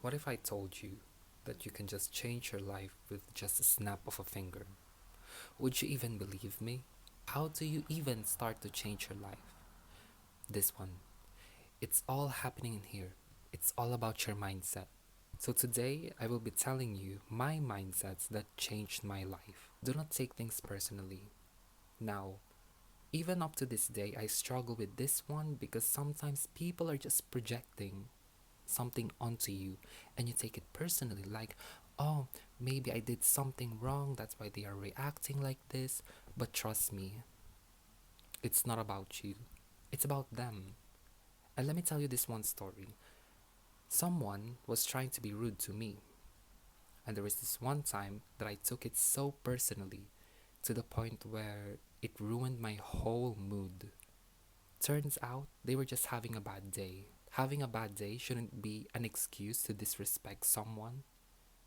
What if I told you that you can just change your life with just a snap of a finger? Would you even believe me? How do you even start to change your life? This one. It's all happening in here. It's all about your mindset. So today I will be telling you my mindsets that changed my life. Do not take things personally. Now, even up to this day, I struggle with this one because sometimes people are just projecting something onto you and you take it personally like, oh, maybe I did something wrong, that's why they are reacting like this. But trust me, it's not about you, it's about them. And let me tell you this one story. Someone was trying to be rude to me, and there was this one time that I took it so personally to the point where it ruined my whole mood. Turns out they were just having a bad day. Having a bad day shouldn't be an excuse to disrespect someone.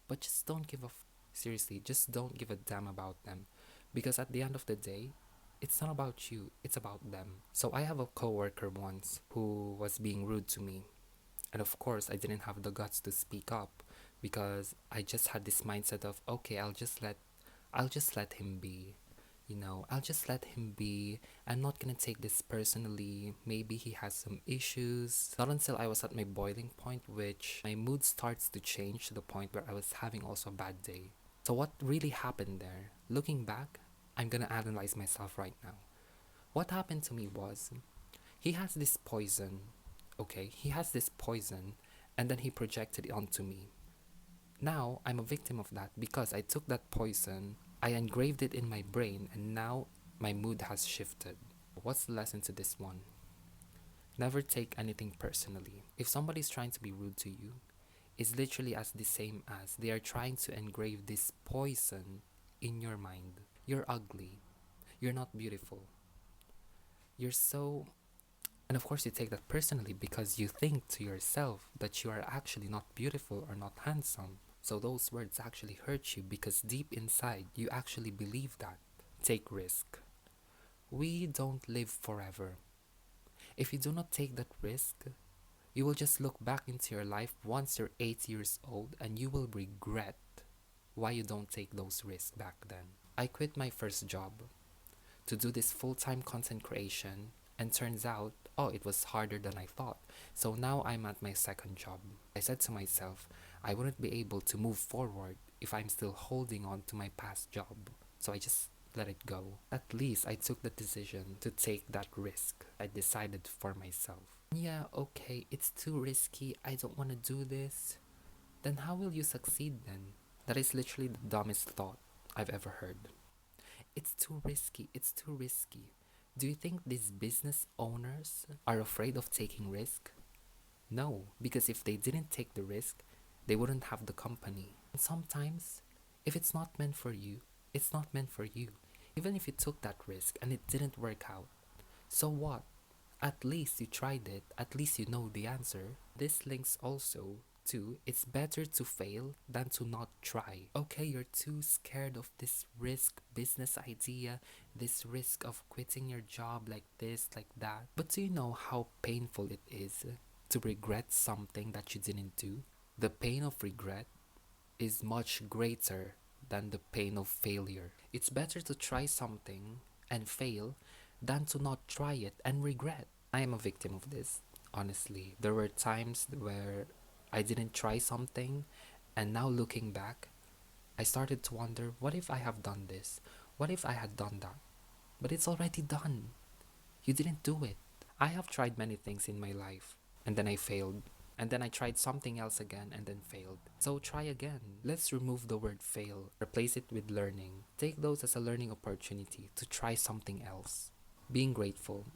But just don't give a seriously, just don't give a damn about them, because at the end of the day, it's not about you, it's about them. So I have a coworker once who was being rude to me, and of course I didn't have the guts to speak up because I just had this mindset of, okay, I'll just let him be. I'll just let him be. I'm not gonna take this personally. Maybe he has some issues. Not until I was at my boiling point, which my mood starts to change to the point where I was having also a bad day. So, what really happened there? Looking back, I'm gonna analyze myself right now. What happened to me was he has this poison, okay? He has this poison, and then he projected it onto me. Now, I'm a victim of that because I took that poison, I engraved it in my brain, and now my mood has shifted. What's the lesson to this one? Never take anything personally. If somebody's trying to be rude to you, it's literally as the same as they are trying to engrave this poison in your mind. You're ugly. You're not beautiful. You're so. And of course, you take that personally because you think to yourself that you are actually not beautiful or not handsome. So those words actually hurt you because deep inside you actually believe that. Take risk. We don't live forever. If you do not take that risk, you will just look back into your life once you're 8 years old and you will regret why you don't take those risks back then. I quit my first job to do this full-time content creation, and turns out, oh, it was harder than I thought. So now I'm at my second job. I said to myself, I wouldn't be able to move forward if I'm still holding on to my past job. So I just let it go. At least I took the decision to take that risk. I decided for myself. Yeah, okay, it's too risky. I don't want to do this. Then how will you succeed then? That is literally the dumbest thought I've ever heard. It's too risky. It's too risky. Do you think these business owners are afraid of taking risk? No, because if they didn't take the risk, they wouldn't have the company. And sometimes, if it's not meant for you, it's not meant for you. Even if you took that risk and it didn't work out, so what? At least you tried it, at least you know the answer. This links also to it's better to fail than to not try. Okay, you're too scared of this risk business idea, this risk of quitting your job like this, like that. But do you know how painful it is to regret something that you didn't do? The pain of regret is much greater than the pain of failure. It's better to try something and fail than to not try it and regret. I am a victim of this, honestly. There were times where I didn't try something, and now looking back, I started to wonder, what if I have done this? What if I had done that? But it's already done. You didn't do it. I have tried many things in my life, and then I failed. And then I tried something else again and then failed. So try again. Let's remove the word fail, replace it with learning. Take those as a learning opportunity to try something else. Being grateful.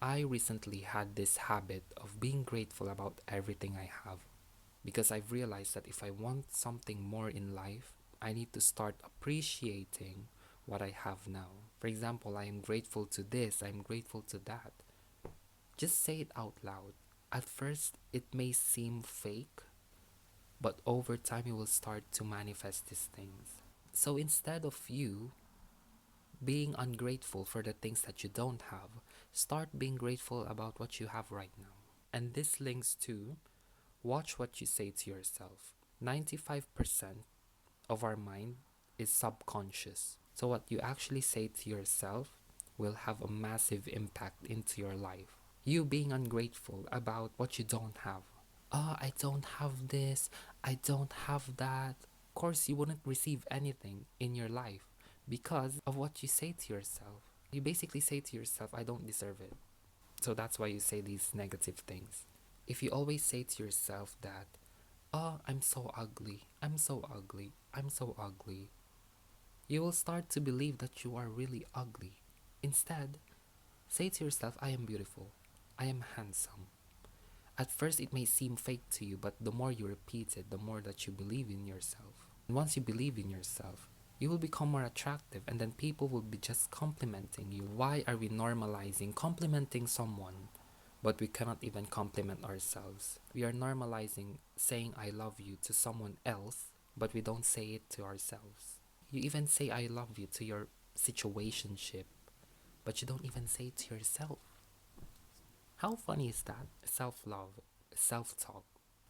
I recently had this habit of being grateful about everything I have because I've realized that if I want something more in life, I need to start appreciating what I have now. For example, I am grateful to this, I'm grateful to that. Just say it out loud. At first, it may seem fake, but over time, you will start to manifest these things. So instead of you being ungrateful for the things that you don't have, start being grateful about what you have right now. And this links to Watch what you say to yourself. 95% of our mind is subconscious. So what you actually say to yourself will have a massive impact into your life. You being ungrateful about what you don't have. Oh, I don't have this, I don't have that. Of course, you wouldn't receive anything in your life because of what you say to yourself. You basically say to yourself, I don't deserve it. So that's why you say these negative things. If you always say to yourself that, oh, I'm so ugly, I'm so ugly, I'm so ugly, you will start to believe that you are really ugly. Instead, say to yourself, I am beautiful, I am handsome. At first, it may seem fake to you, but the more you repeat it, the more that you believe in yourself. And once you believe in yourself, you will become more attractive, and then people will be just complimenting you. Why are we normalizing complimenting someone, but we cannot even compliment ourselves? We are normalizing saying I love you to someone else, but we don't say it to ourselves. You even say I love you to your situationship, but you don't even say it to yourself. How funny is that? Self love, self talk,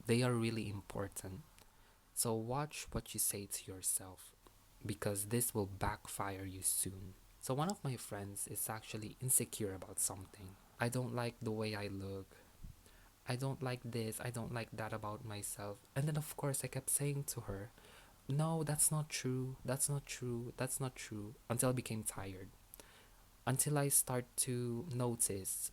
they are really important. So watch what you say to yourself because this will backfire you soon. So, one of my friends is actually insecure about something. I don't like the way I look. I don't like this. I don't like that about myself. And then, of course, I kept saying to her, no, that's not true. That's not true. That's not true. Until I became tired. Until I start to notice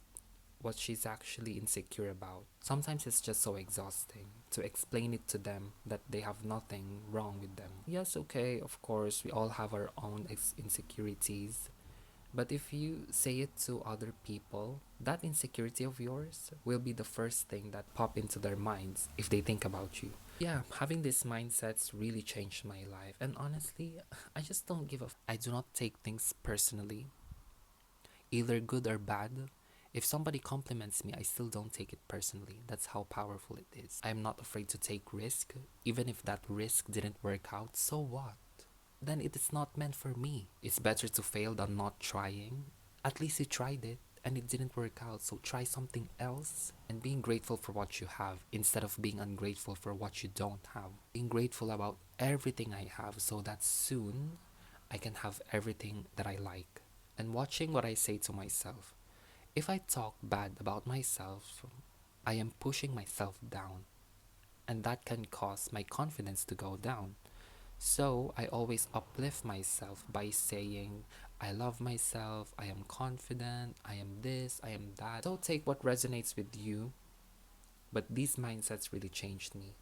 what she's actually insecure about. Sometimes it's just so exhausting to explain it to them that they have nothing wrong with them. Yes, okay, of course, we all have our own insecurities. But if you say it to other people, that insecurity of yours will be the first thing that pop into their minds if they think about you. Yeah, having these mindsets really changed my life. And honestly, I just don't give a I do not take things personally, either good or bad. If somebody compliments me, I still don't take it personally. That's how powerful it is. I'm not afraid to take risk. Even if that risk didn't work out, so what? Then it is not meant for me. It's better to fail than not trying. At least you tried it and it didn't work out, so try something else. And being grateful for what you have instead of being ungrateful for what you don't have. Being grateful about everything I have so that soon I can have everything that I like. And watching what I say to myself. If I talk bad about myself, I am pushing myself down, and that can cause my confidence to go down. So I always uplift myself by saying, I love myself, I am confident, I am this, I am that. So take what resonates with you, but these mindsets really changed me.